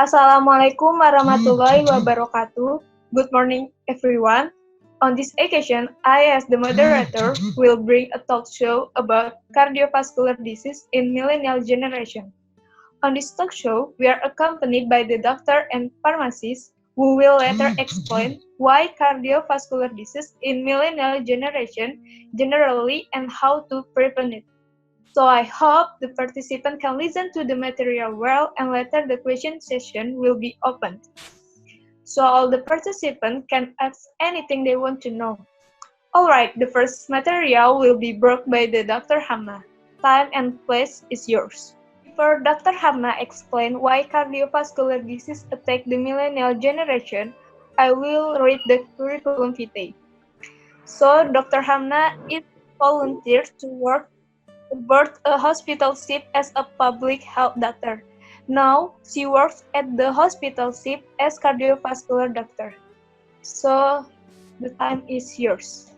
Assalamualaikum warahmatullahi wabarakatuh. Good morning, everyone. On this occasion, I, as the moderator, will bring a talk show about cardiovascular disease in millennial generation. On this talk show, we are accompanied by the doctor and pharmacist who will later explain why cardiovascular disease in millennial generation generally and how to prevent it. So I hope the participant can listen to the material well and later the question session will be opened. So all the participants can ask anything they want to know. Alright, the first material will be brought by the Dr. Hamna. Time and place is yours. Before Dr. Hamna explain why cardiovascular disease attack the millennial generation, I will read the curriculum vitae. So Dr. Hamna is volunteer to work aboard a hospital ship as a public health doctor. Now, she works at the hospital ship as cardiovascular doctor. So, the time is yours.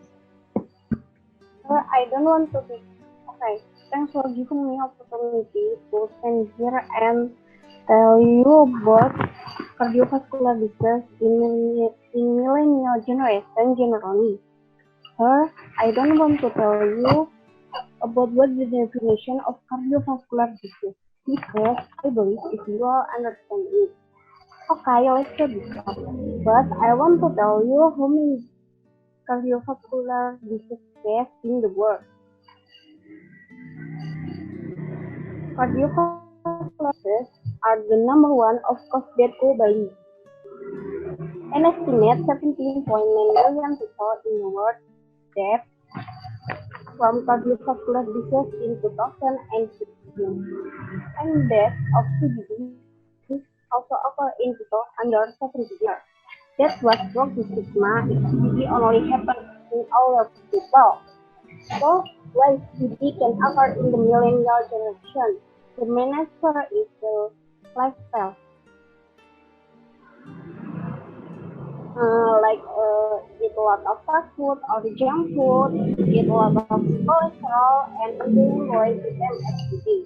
I don't want to be. Okay, thanks for giving me opportunity to stand here and tell you about cardiovascular disease in millennial generation generally. Here, I don't want to tell you about what the definition of cardiovascular disease because I believe if you all understand it. Okay, let's get started. But I want to tell you how many cardiovascular disease cases in the world. Cardiovascular disease are the number one of cause death globally. An estimated 17.9 million people in the world died from cardiovascular disease in 2016, and deaths of CVD also occur in people under 70 years. That's what broke the stigma if CVD only happens in older people. So, why CVD can occur in the millennial generation? The main answer is the lifestyle. Eat a lot of fast food or junk food, eat a lot of cholesterol, and doing low-intensity activity.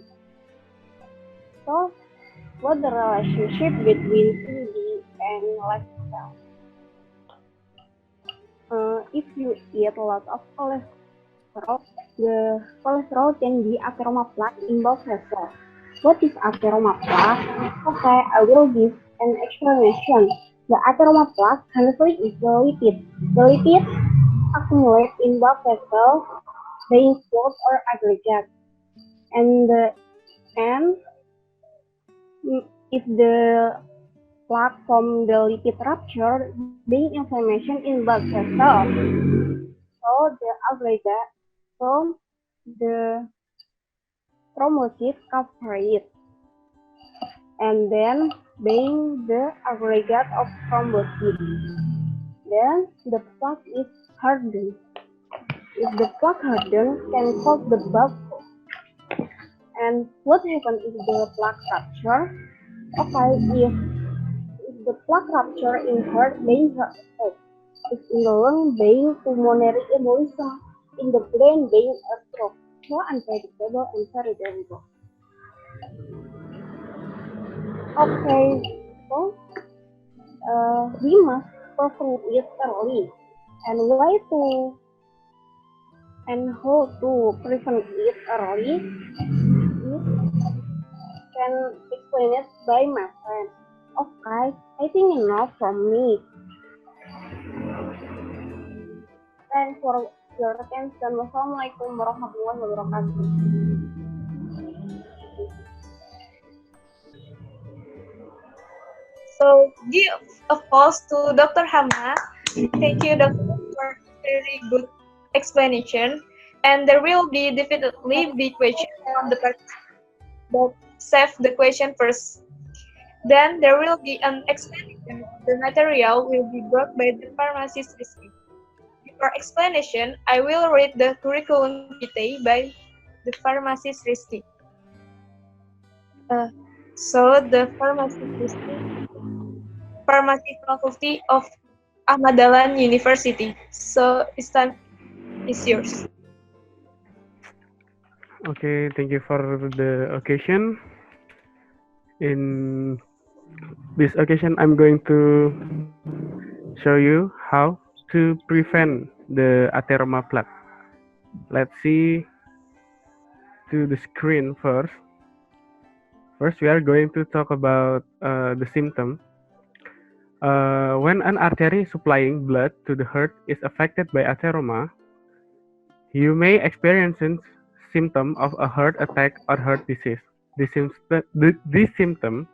So, what's the relationship between CVD and lifestyle? If you eat a lot of cholesterol, the cholesterol can be atheroma plaque in blood vessels. What is atheroma plaque? Okay, I will give an explanation. The atheroma plaque honestly is the lipid. The lipid accumulate in blood vessels, being clot or aggregate. And if the plaque from the lipid rupture, being inflammation in blood vessels. So the aggregate, so the thrombocytes cover it. And then being the aggregate of thrombocytes. Then the plaque is hardened. If the plaque hardens, can cause the blood clot. And what happens if the plaque rupture? Okay, if the plaque rupture in heart, being heart attack. If in the lung, being pulmonary embolism. In the brain, being a stroke. So unpredictable and very terrible. Okay, so we must prevent it early. And how to prevent it early? Can explain it by my friend. Okay, I think enough from me. Thanks for your attention. Wassalamualaikum warahmatullahi wabarakatuh. So, give applause to Dr. Hamna. Thank you, Doctor, for very good explanation. And there will be definitely be questions from the participants, but save the question first. Then there will be an explanation of the material will be brought by the pharmacist Rizky. Before explanation, I will read the curriculum vitae by the pharmacist Rizky. So the pharmacist Rizky, Pharmacy Faculty of Ahmad Dahlan University. So it's time is yours. Okay, thank you for the occasion. In This occasion, I'm going to show you how to prevent the atheroma plaque. Let's see to the screen first. First, we are going to talk about the symptom. When an artery supplying blood to the heart is affected by atheroma, you may experience symptom of a heart attack or heart disease. This symptom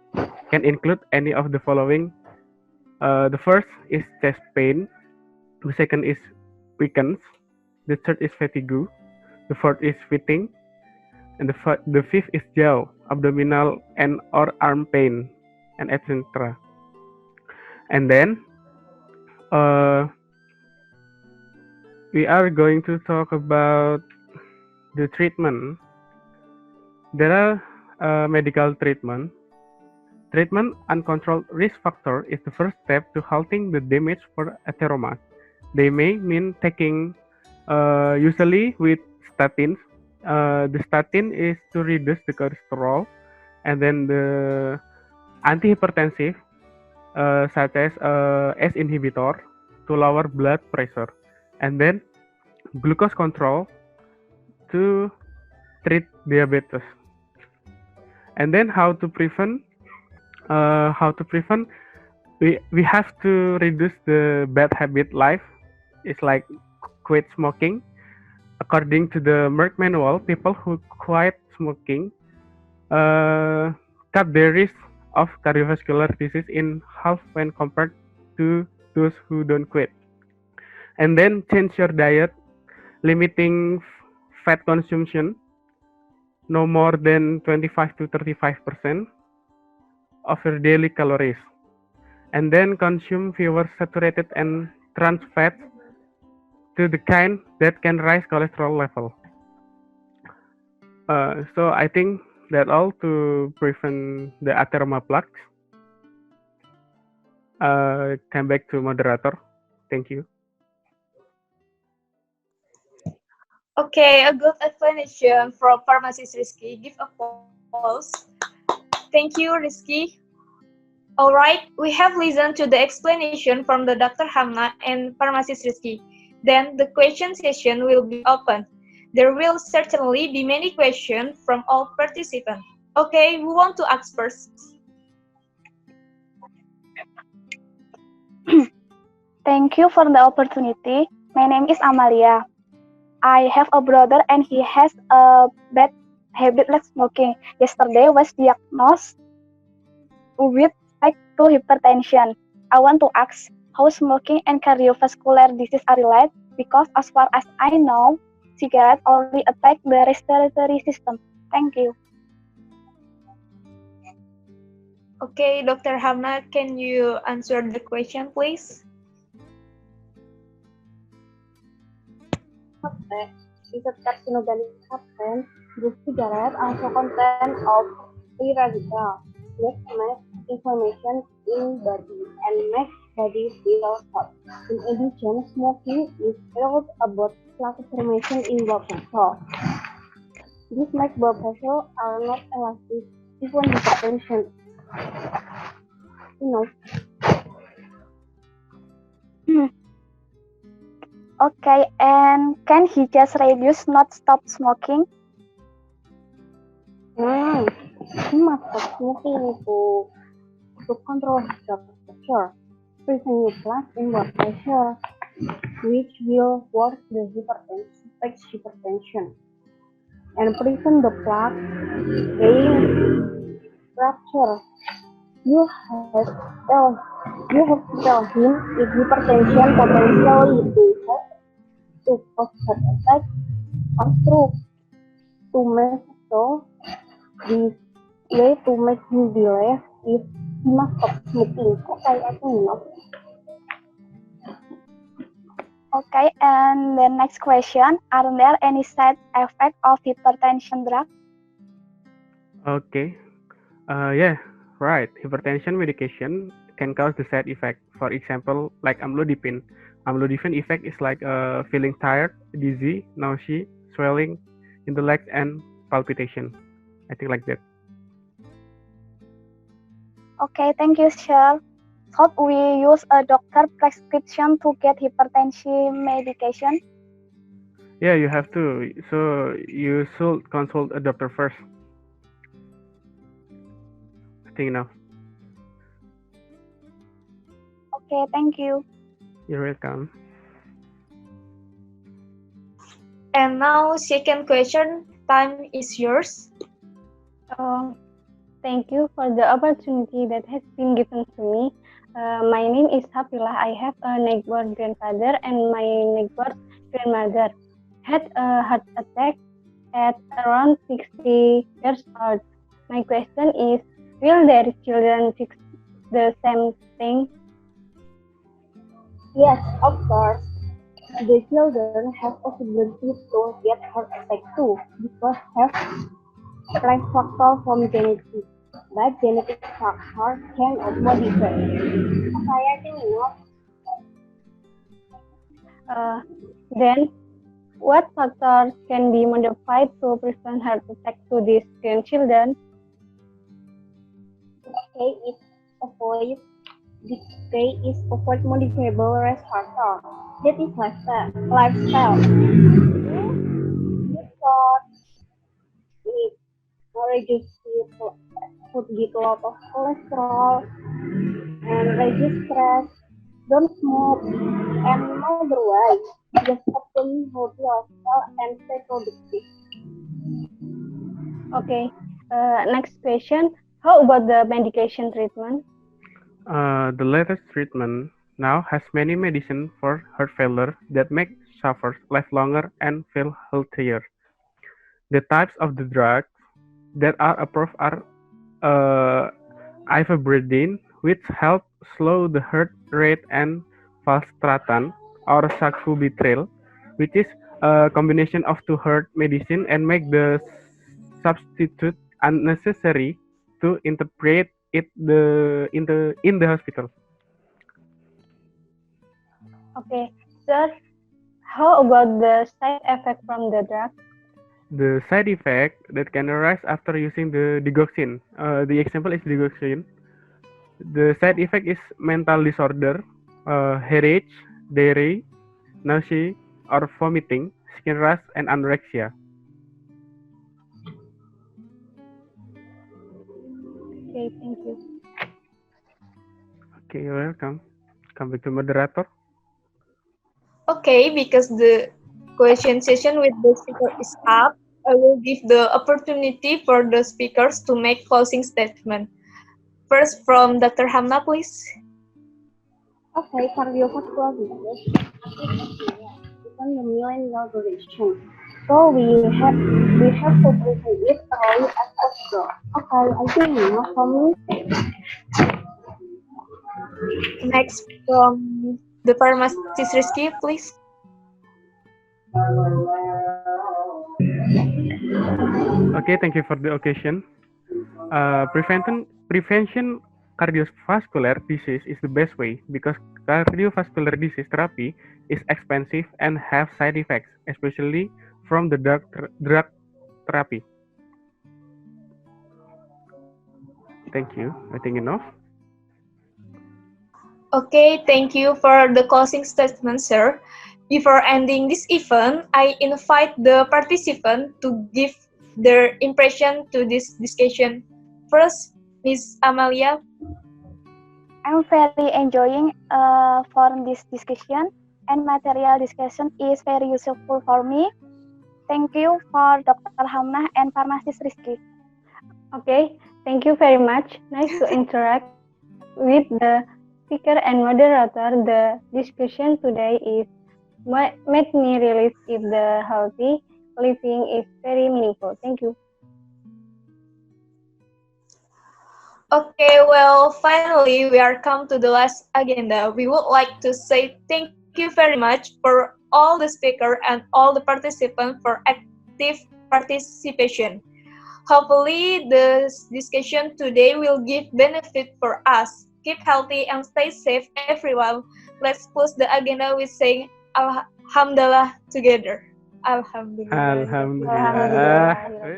can include any of the following. The first is chest pain. The second is weakness. The third is fatigue. The fourth is fitting. And the fifth is jaw, abdominal, and or arm pain, and etc. And then uh, we are going to talk about the treatment. There are medical treatment. Treatment uncontrolled risk factor is the first step to halting the damage for atheromas. They may mean taking usually with statins. The statin is to reduce the cholesterol, and then the antihypertensive such as ACE inhibitor to lower blood pressure, and then glucose control to treat diabetes. And then how to prevent? We have to reduce the bad habit life. It's like quit smoking. According to the Merck manual, people who quit smoking cut their risk of cardiovascular disease in half when compared to those who don't quit. And then change your diet, limiting fat consumption no more than 25 to 35% of your daily calories. And then consume fewer saturated and trans fats to the kind that can raise cholesterol level. So I think that all to prevent the atheroma plaques. Come back to moderator. Thank you. Okay, a good explanation from pharmacist Rizky. Give applause. Thank you, Rizky. All right, we have listened to the explanation from the Dr. Hamna and pharmacist Rizky. Then the question session will be open. There will certainly be many questions from all participants. Okay, who want to ask first? Thank you for the opportunity. My name is Amalia. I have a brother and he has a bad habit like smoking. Yesterday was diagnosed with type 2 hypertension. I want to ask how smoking and cardiovascular disease are related because as far as I know, cigarettes only attack the respiratory system. Thank you. Okay, Dr. Hamna, can you answer the question, please? Okay. Is a carcinogenic substance. The cigarette also contains of free radical, which makes inflammation in body and makes body feel hot. In addition, smoking is brought about plaque formation in blood vessels. This makes blood vessels are not elastic, even hypertension. Okay, and can he just reduce, not stop smoking? He must stop smoking to control his blood pressure, prevent plaque in blood pressure, which will work the hypertension, and prevent the plaque being rupture. You have to tell him if hypertension potentially leads to cause heart attack or stroke. To make so, this way to make him believe if he must stop smoking. Okay, I think enough. Okay, and the next question, are there any side effects of hypertension drug? Okay. Yeah, right. Hypertension medication can cause the side effect. For example, like amlodipine. Amlodipine effect is like feeling tired, dizzy, nausea, swelling in the legs, and palpitation. I think like that. Okay, thank you, Shell. Should we use a doctor prescription to get hypertension medication? Yeah, you have to. So you should consult a doctor first. I think now. Okay, thank you. You're welcome. And now, second question, time is yours. Thank you for the opportunity that has been given to me. My name is Hafilah. I have a neighbor grandfather and my neighbor grandmother had a heart attack at around 60 years old. My question is, will their children fix the same thing? Yes, of course. The children have possibility to get heart attack too because have risk factor from genetics. But genetic factor can modify. Saya tinggal. Then, what factors can be modified to prevent heart attack to these grandchildren? Okay, it avoid this way is avoid modifiable risk factor. That is lifestyle. You thought it reduce food get a lot of cholesterol and reduce stress. Don't smoke and otherwise just obtain healthy lifestyle and stay productive. Okay. Next question. How about the medication treatment? The latest treatment now has many medicine for heart failure that make sufferers live longer and feel healthier. The types of the drugs that are approved are ivabradine, which help slow the heart rate, and valsartan or sacubitril, which is a combination of two heart medicine and make the substitute unnecessary to interpret it in the hospital. Okay. Sir, how about the side effect from the drug? The side effect that can arise after using the digoxin. The example is digoxin. The side effect is mental disorder, headache, diarrhea, nausea or vomiting, skin rash, and anorexia. Okay, thank you. Okay, you're welcome. Come back to moderator. Okay, because the question session with the speaker is up, I will give the opportunity for the speakers to make closing statement. First, from Dr. Hamna, please. Okay, cardiovascular disease is the millennial duration. So we have to prevent it early as possible. Okay, I think enough for me. Next, from the pharmacist Rizky, please. Okay, thank you for the occasion. Prevention cardiovascular disease is the best way because cardiovascular disease therapy is expensive and have side effects, especially from the drug therapy. Thank you. I think enough. Okay, thank you for the closing statement, sir. Before ending this event, I invite the participant to give their impression to this discussion. First, Ms. Amalia. I'm very enjoying for this discussion and material discussion is very useful for me. Thank you for Dr. Hamnah and Pharmacist Rizky. Okay, thank you very much. Nice to interact with the speaker and moderator. The discussion today is made me realize if the healthy living is very meaningful. Thank you. Okay, well, finally, we are come to the last agenda. We would like to say thank you very much for all the speakers and all the participants for active participation. Hopefully, this discussion today will give benefit for us. Keep healthy and stay safe, everyone. Let's close the agenda with saying Alhamdulillah together. Alhamdulillah. Alhamdulillah.